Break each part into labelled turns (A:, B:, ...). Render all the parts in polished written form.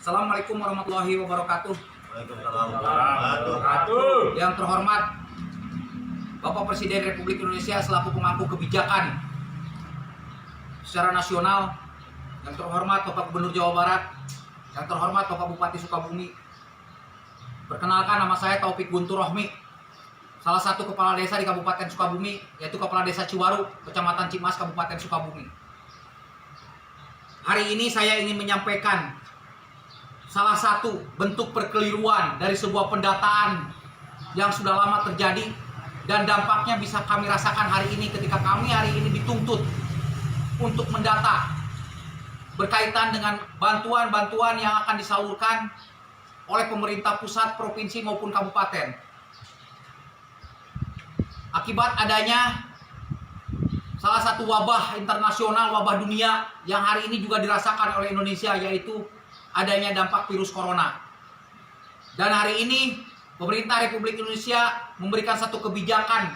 A: Assalamualaikum warahmatullahi wabarakatuh.
B: Waalaikumsalam warahmatullahi wabarakatuh.
A: Yang terhormat Bapak Presiden Republik Indonesia selaku pemangku kebijakan secara nasional, yang terhormat Bapak Gubernur Jawa Barat, yang terhormat Bapak Bupati Sukabumi. Perkenalkan, nama saya Taufik Guntur Rohmi, salah satu kepala desa di Kabupaten Sukabumi, yaitu Kepala Desa Ciwaru, Kecamatan Cimas, Kabupaten Sukabumi. Hari ini saya ingin menyampaikan salah satu bentuk perkeliruan dari sebuah pendataan yang sudah lama terjadi dan dampaknya bisa kami rasakan hari ini ketika kami hari ini dituntut untuk mendata berkaitan dengan bantuan-bantuan yang akan disalurkan oleh pemerintah pusat, provinsi maupun kabupaten. Akibat adanya salah satu wabah internasional, wabah dunia yang hari ini juga dirasakan oleh Indonesia, yaitu adanya dampak virus corona. Dan hari ini pemerintah Republik Indonesia memberikan satu kebijakan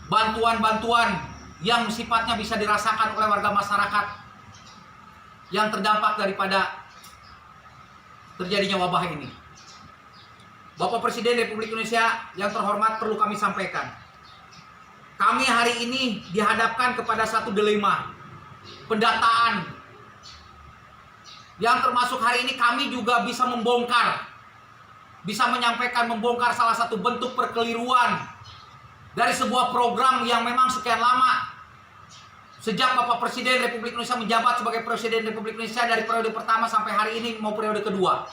A: bantuan-bantuan yang sifatnya bisa dirasakan oleh warga masyarakat yang terdampak daripada terjadinya wabah ini. Bapak Presiden Republik Indonesia yang terhormat, perlu kami sampaikan, kami hari ini dihadapkan kepada satu dilema pendataan yang termasuk hari ini kami juga bisa membongkar, bisa menyampaikan membongkar salah satu bentuk perkeliruan dari sebuah program yang memang sekian lama sejak Bapak Presiden Republik Indonesia menjabat sebagai Presiden Republik Indonesia dari periode pertama sampai hari ini mau periode kedua.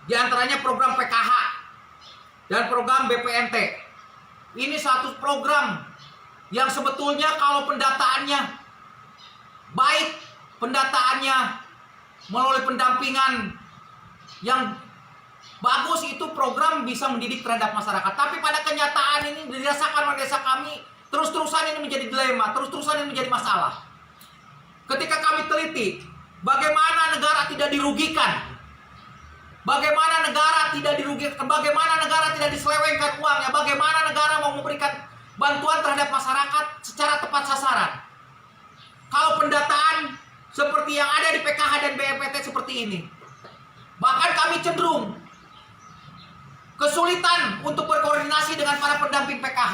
A: Di antaranya program PKH dan program BPNT. Ini satu program yang sebetulnya kalau pendataannya baik, pendataannya melalui pendampingan yang bagus, itu program bisa mendidik terhadap masyarakat. Tapi pada kenyataan ini dirasakan oleh desa kami, terus-terusan ini menjadi dilema, terus-terusan ini menjadi masalah. Ketika kami teliti bagaimana negara tidak dirugikan, bagaimana negara tidak dirugikan, bagaimana negara tidak diselewengkan uangnya, bagaimana negara mau memberikan bantuan terhadap masyarakat secara tepat sasaran. Kalau pendataan seperti yang ada di PKH dan BNPT seperti ini, bahkan kami cenderung kesulitan untuk berkoordinasi dengan para pendamping PKH.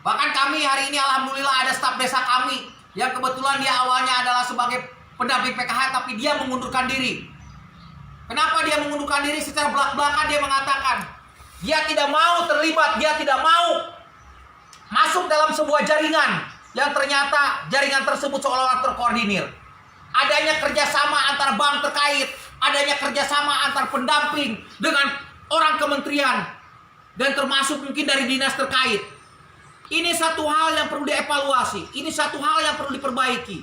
A: Bahkan kami hari ini alhamdulillah ada staf desa kami yang kebetulan dia awalnya adalah sebagai pendamping PKH, tapi dia mengundurkan diri. Kenapa dia mengundurkan diri? Secara belak-belakan dia mengatakan dia tidak mau terlibat, dia tidak mau masuk dalam sebuah jaringan yang ternyata jaringan tersebut seolah-olah terkoordinir. Adanya kerjasama antar bank terkait, adanya kerjasama antar pendamping dengan orang kementerian, dan termasuk mungkin dari dinas terkait. Ini satu hal yang perlu dievaluasi, ini satu hal yang perlu diperbaiki.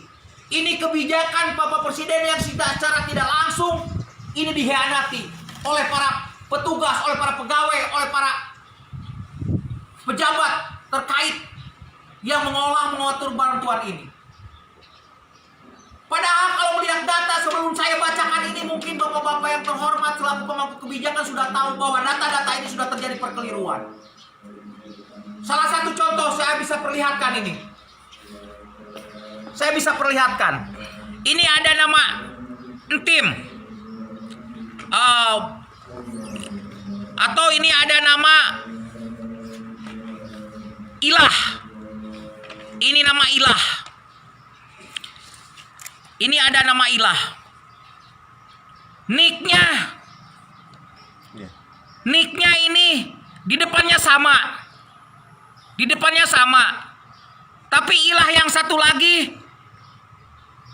A: Ini kebijakan Bapak Presiden yang secara tidak langsung ini dihianati oleh para petugas, oleh para pegawai, oleh para pejabat terkait yang mengatur bantuan ini. Padahal kalau melihat data sebelum saya bacakan ini, mungkin bapak-bapak yang terhormat selaku pemangku kebijakan sudah tahu bahwa data-data ini sudah terjadi perkeliruan. Salah satu contoh saya bisa perlihatkan ini. Saya bisa perlihatkan. Ini ada nama Entim. Atau ini ada nama Ilah. Ini nama Ilah. Ini ada nama Ilah. Nicknya ini di depannya sama. Di depannya sama. Tapi Ilah yang satu lagi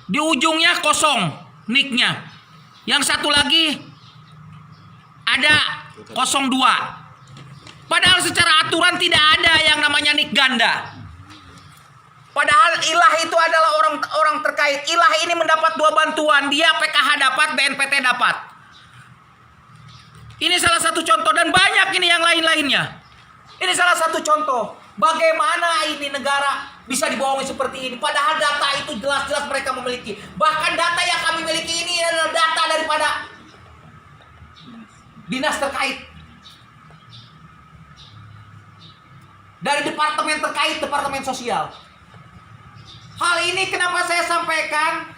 A: di ujungnya kosong nicknya. Yang satu lagi ada 02. Padahal secara aturan tidak ada yang namanya nick ganda. Padahal Ilah itu adalah orang terkait. Ilah ini mendapat 2 bantuan. Dia PKH dapat, BNPT dapat. Ini salah satu contoh, dan banyak ini yang lain-lainnya. Ini salah satu contoh. Bagaimana ini negara bisa dibohongi seperti ini. Padahal data itu jelas-jelas mereka memiliki. Bahkan data yang kami miliki ini adalah data daripada dinas terkait. Dari departemen terkait, departemen sosial. Hal ini kenapa saya sampaikan?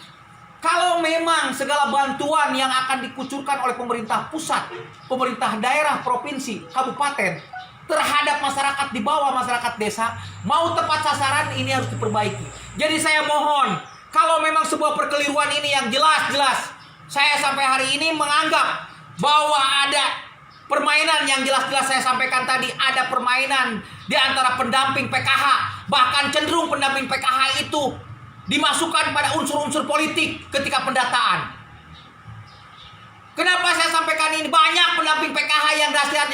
A: Kalau Kalau memang segala bantuan yang akan dikucurkan oleh pemerintah pusat, pemerintah daerah, provinsi, kabupaten terhadap masyarakat di bawah, masyarakat desa, mau tepat sasaran, ini harus diperbaiki. Jadi saya mohon, kalau memang sebuah perkeliruan ini yang jelas-jelas, saya sampai hari ini menganggap bahwa ada permainan yang jelas-jelas saya sampaikan tadi, ada permainan di antara pendamping PKH, bahkan cenderung pendamping PKH itu dimasukkan pada unsur-unsur politik ketika pendataan. Kenapa saya sampaikan ini? Banyak pendamping PKH yang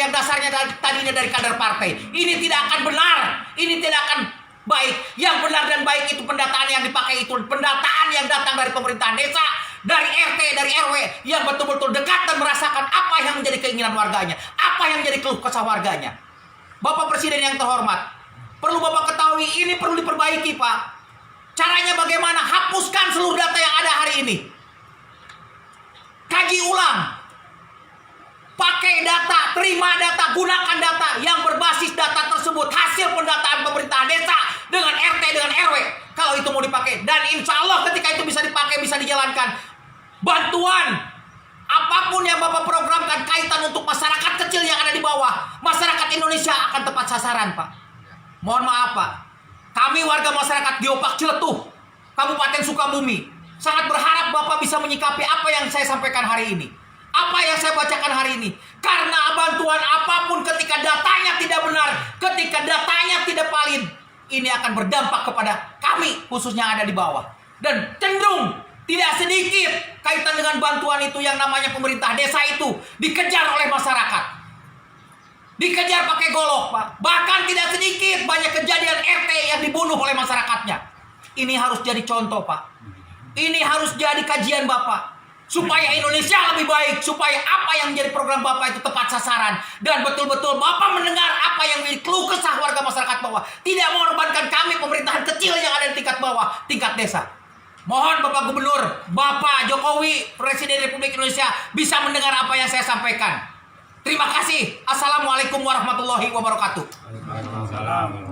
A: dasarnya tadinya dari kader partai. Ini tidak akan benar, ini tidak akan baik. Yang benar dan baik itu pendataan yang dipakai itu pendataan yang datang dari pemerintahan desa, dari RT, dari RW, yang betul-betul dekat dan merasakan apa yang menjadi keinginan warganya, apa yang menjadi keluh kesah warganya. Bapak Presiden yang terhormat, perlu Bapak ketahui ini perlu diperbaiki, Pak. Caranya bagaimana? Hapuskan seluruh data yang ada hari ini. Kaji ulang. Pakai data, terima data, gunakan data yang berbasis data tersebut. Hasil pendataan pemerintah desa dengan RT, dengan RW. Kalau itu mau dipakai. Dan insya Allah ketika itu bisa dipakai, bisa dijalankan. Bantuan apapun yang Bapak programkan kaitan untuk masyarakat kecil yang ada di bawah. Masyarakat Indonesia akan tepat sasaran, Pak. Mohon maaf, Pak. Kami warga masyarakat Geopark Ciletuh, Kabupaten Sukabumi, sangat berharap Bapak bisa menyikapi apa yang saya sampaikan hari ini. Apa yang saya bacakan hari ini. Karena bantuan apapun ketika datanya tidak benar, ketika datanya tidak valid, ini akan berdampak kepada kami, khususnya yang ada di bawah. Dan cenderung tidak sedikit kaitan dengan bantuan itu yang namanya pemerintah desa itu dikejar oleh masyarakat. Dikejar pakai golok, Pak. Bahkan tidak sedikit banyak kejadian RT yang dibunuh oleh masyarakatnya. Ini harus jadi contoh, Pak. Ini harus jadi kajian Bapak. Supaya Indonesia lebih baik. Supaya apa yang menjadi program Bapak itu tepat sasaran. Dan betul-betul Bapak mendengar apa yang menjadi keluh kesah warga masyarakat bawah. Tidak mengorbankan kami pemerintahan kecil yang ada di tingkat bawah, tingkat desa. Mohon Bapak Gubernur, Bapak Jokowi, Presiden Republik Indonesia bisa mendengar apa yang saya sampaikan. Terima kasih. Assalamualaikum warahmatullahi wabarakatuh.
B: Waalaikumsalam.